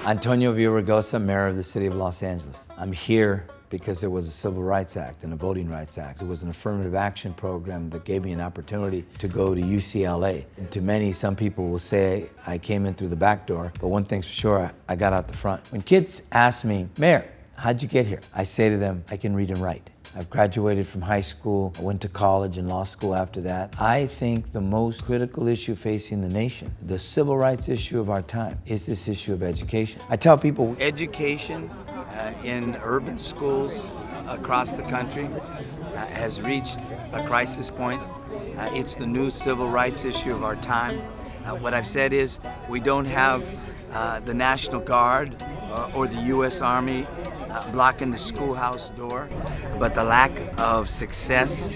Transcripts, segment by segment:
Antonio Villaraigosa, Mayor of the City of Los Angeles. I'm here because there was a Civil Rights Act and a Voting Rights Act. It was an affirmative action program that gave me an opportunity to go to UCLA. And to many, some people will say I came in through the back door, but one thing's for sure, I got out the front. When kids ask me, Mayor, how'd you get here? I say to them, I can read and write. I've graduated from high school, I went to college and law school after that. I think the most critical issue facing the nation, the civil rights issue of our time, is this issue of education. I tell people, education in urban schools across the country has reached a crisis point. It's the new civil rights issue of our time. What I've said is we don't have the National Guard or the U.S. Army blocking the schoolhouse door, but the lack of success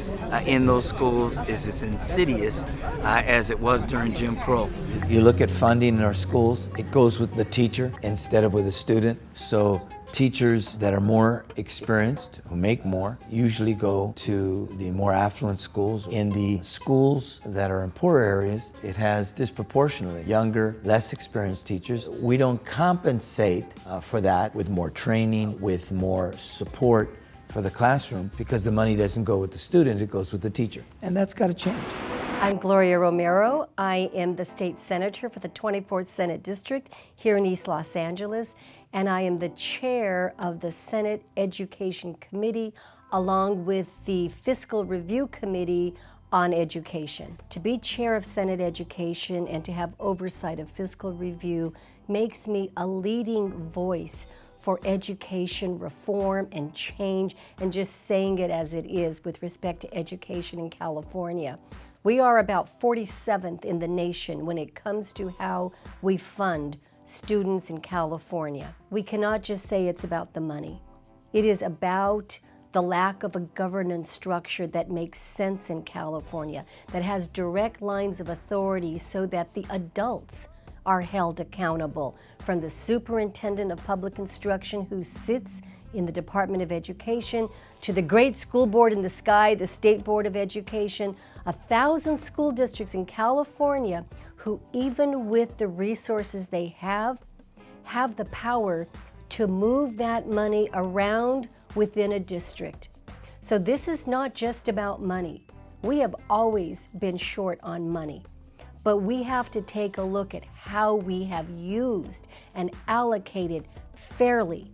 in those schools is as insidious as it was during Jim Crow. You look at funding in our schools, it goes with the teacher instead of with the student. So teachers that are more experienced, who make more, usually go to the more affluent schools. In the schools that are in poor areas, it has disproportionately younger, less experienced teachers. We don't compensate for that with more training, with more support for the classroom, because the money doesn't go with the student, it goes with the teacher. And that's got to change. I'm Gloria Romero. I am the state senator for the 24th Senate District here in East Los Angeles, and I am the chair of the Senate Education Committee along with the Fiscal Review Committee on Education. To be chair of Senate Education and to have oversight of fiscal review makes me a leading voice for education reform and change, and just saying it as it is with respect to education in California. We are about 47th in the nation when it comes to how we fund students in California. We cannot just say it's about the money. It is about the lack of a governance structure that makes sense in California, that has direct lines of authority so that the adults are held accountable, from the superintendent of public instruction who sits in the Department of Education, to the great school board in the sky, the State Board of Education, 1,000 school districts in California who, even with the resources they have the power to move that money around within a district. So this is not just about money. We have always been short on money, but we have to take a look at how we have used and allocated fairly,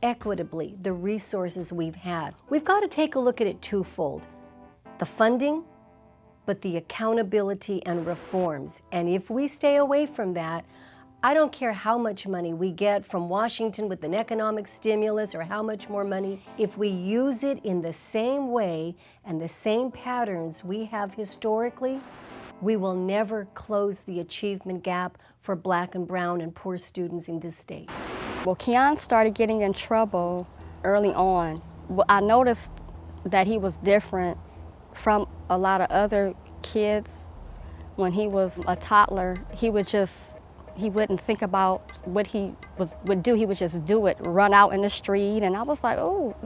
equitably, the resources we've had. We've got to take a look at it twofold: the funding, but the accountability and reforms. And if we stay away from that, I don't care how much money we get from Washington with an economic stimulus or how much more money, if we use it in the same way and the same patterns we have historically, we will never close the achievement gap for Black and brown and poor students in this state. Well, Keon started getting in trouble early on. I noticed that he was different from a lot of other kids. When he was a toddler, he wouldn't think about what he would do. He would just do it, run out in the street. And I was like, oh,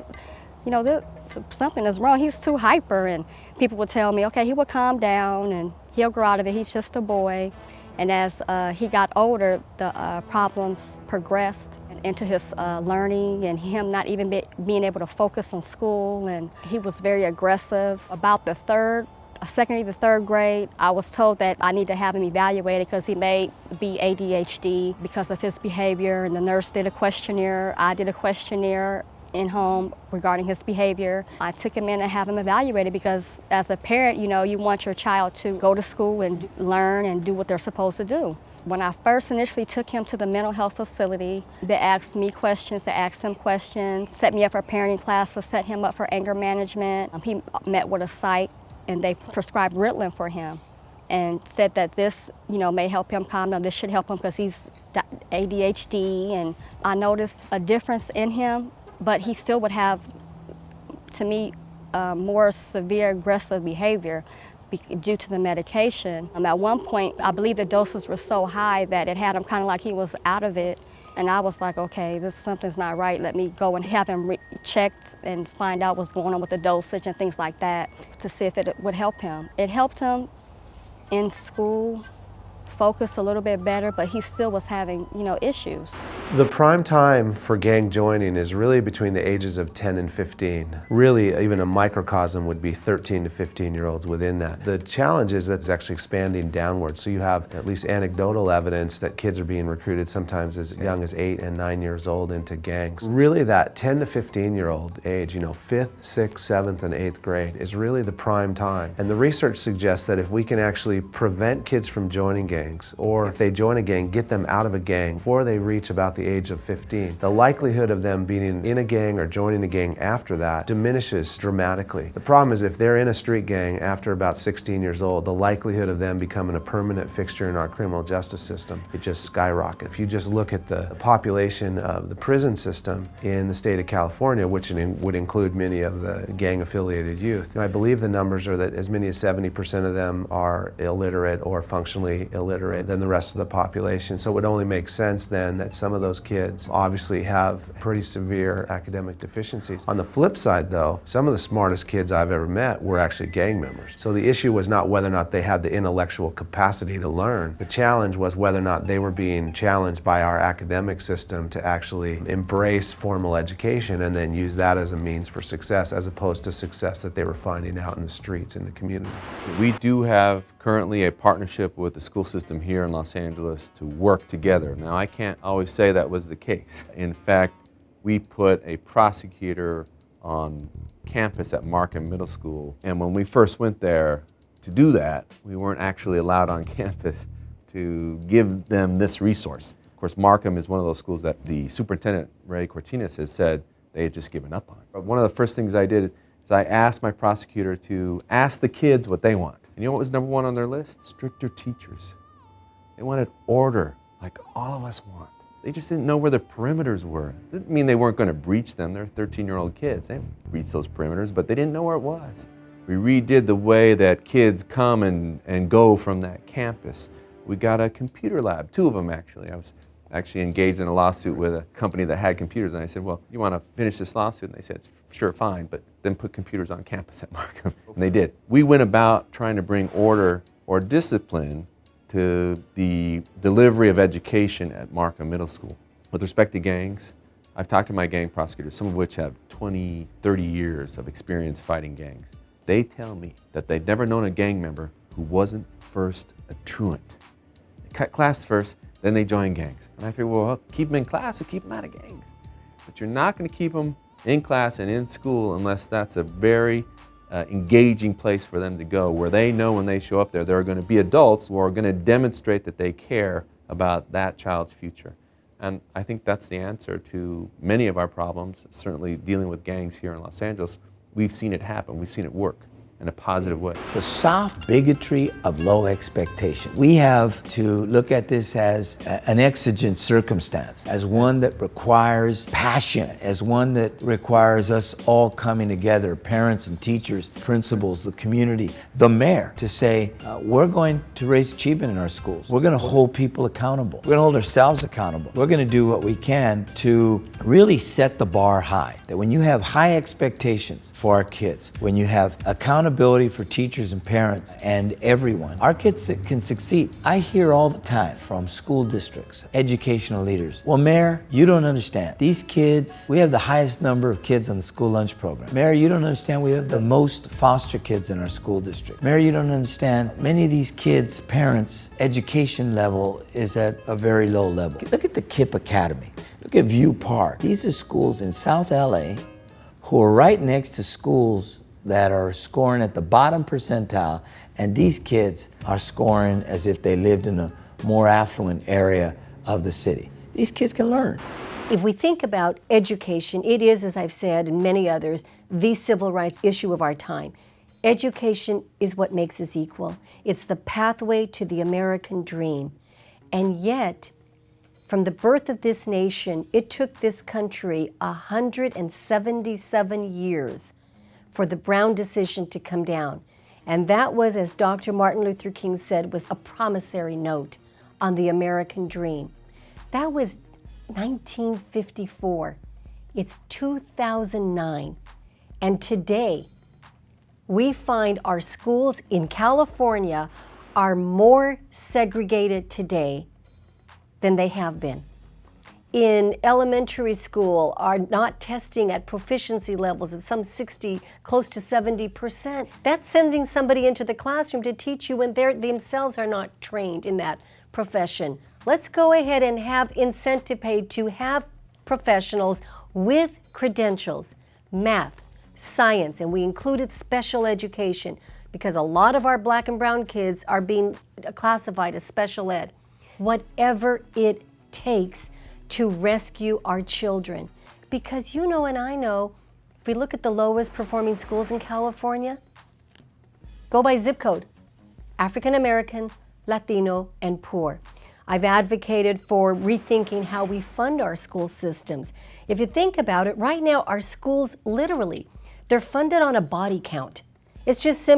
you know, something is wrong. He's too hyper. And people would tell me, okay, he would calm down and he'll grow out of it. He's just a boy. And as he got older, the problems progressed into his learning, and him not even being able to focus on school. And he was very aggressive. About the second or the third grade, I was told that I need to have him evaluated because he may be ADHD because of his behavior. And the nurse did a questionnaire. I did a questionnaire in home regarding his behavior. I took him in and have him evaluated because as a parent, you know, you want your child to go to school and learn and do what they're supposed to do. When I first initially took him to the mental health facility, they asked me questions, they asked him questions, set me up for parenting classes, set him up for anger management. He met with a psych and they prescribed Ritalin for him and said that this, you know, may help him calm down. This should help him because he's ADHD. And I noticed a difference in him, but he still would have, to me, more severe aggressive behavior due to the medication. At one point, I believe the doses were so high that it had him kind of like he was out of it. And I was like, okay, something's not right. Let me go and have him checked and find out what's going on with the dosage and things like that to see if it would help him. It helped him in school, focus a little bit better, but he still was having, issues. The prime time for gang joining is really between the ages of 10 and 15. Really, even a microcosm would be 13 to 15-year-olds within that. The challenge is that it's actually expanding downward. So you have at least anecdotal evidence that kids are being recruited sometimes as young as 8 and 9 years old into gangs. Really that 10 to 15-year-old age, 5th, 6th, 7th, and 8th grade is really the prime time. And the research suggests that if we can actually prevent kids from joining gangs, or if they join a gang, get them out of a gang before they reach about the age of 15, the likelihood of them being in a gang or joining a gang after that diminishes dramatically. The problem is if they're in a street gang after about 16 years old, the likelihood of them becoming a permanent fixture in our criminal justice system, it just skyrockets. If you just look at the population of the prison system in the state of California, which would include many of the gang-affiliated youth, I believe the numbers are that as many as 70% of them are illiterate or functionally illiterate than the rest of the population. So it would only make sense then that some of those kids obviously have pretty severe academic deficiencies. On the flip side though, some of the smartest kids I've ever met were actually gang members. So the issue was not whether or not they had the intellectual capacity to learn. The challenge was whether or not they were being challenged by our academic system to actually embrace formal education and then use that as a means for success, as opposed to success that they were finding out in the streets, in the community. We do have currently a partnership with the school system here in Los Angeles to work together. Now, I can't always say that was the case. In fact, we put a prosecutor on campus at Markham Middle School, and when we first went there to do that, we weren't actually allowed on campus to give them this resource. Of course, Markham is one of those schools that the superintendent, Ray Cortines, has said they had just given up on. But one of the first things I did is I asked my prosecutor to ask the kids what they want. And you know what was number one on their list? Stricter teachers. They wanted order, like all of us want. They just didn't know where the perimeters were. It didn't mean they weren't going to breach them. They're 13-year-old kids. They didn't breach those perimeters, but they didn't know where it was. We redid the way that kids come and go from that campus. We got a computer lab, 2 of them actually. I was actually engaged in a lawsuit with a company that had computers, and I said, well, you want to finish this lawsuit? And they said, sure, fine, but then put computers on campus at Markham. And they did. We went about trying to bring order or discipline to the delivery of education at Markham Middle School. With respect to gangs, I've talked to my gang prosecutors, some of which have 20, 30 years of experience fighting gangs. They tell me that they've never known a gang member who wasn't first a truant. They cut class first, then they join gangs. And I figure, well, keep them in class or keep them out of gangs. But you're not going to keep them in class and in school unless that's a very engaging place for them to go, where they know when they show up there, there are going to be adults who are going to demonstrate that they care about that child's future. And I think that's the answer to many of our problems, certainly dealing with gangs here in Los Angeles. We've seen it happen. We've seen it work in a positive way. The soft bigotry of low expectation. We have to look at this as an exigent circumstance, as one that requires passion, as one that requires us all coming together, parents and teachers, principals, the community, the mayor, to say, we're going to raise achievement in our schools. We're going to hold people accountable. We're going to hold ourselves accountable. We're going to do what we can to really set the bar high. That when you have high expectations for our kids, when you have accountability for teachers and parents and everyone, our kids can succeed. I hear all the time from school districts, educational leaders, well, Mayor, you don't understand. These kids, we have the highest number of kids on the school lunch program. Mayor, you don't understand. We have the most foster kids in our school district. Mayor, you don't understand. Many of these kids' parents' education level is at a very low level. Look at the KIPP Academy. Look at View Park. These are schools in South LA who are right next to schools that are scoring at the bottom percentile, and these kids are scoring as if they lived in a more affluent area of the city. These kids can learn. If we think about education, it is, as I've said, and many others, the civil rights issue of our time. Education is what makes us equal. It's the pathway to the American dream. And yet, from the birth of this nation, it took this country 177 years for the Brown decision to come down. And that was, as Dr. Martin Luther King said, was a promissory note on the American dream. That was 1954. It's 2009. And today, we find our schools in California are more segregated today than they have been. in elementary school are not testing at proficiency levels of some 60, close to 70%. That's sending somebody into the classroom to teach you when they themselves are not trained in that profession. Let's go ahead and have incentive paid to have professionals with credentials, math, science, and we included special education because a lot of our black and brown kids are being classified as special ed. Whatever it takes to rescue our children. Because you know and I know, if we look at the lowest performing schools in California, go by zip code, African American, Latino, and poor. I've advocated for rethinking how we fund our school systems. If you think about it, right now our schools literally, they're funded on a body count. It's just simply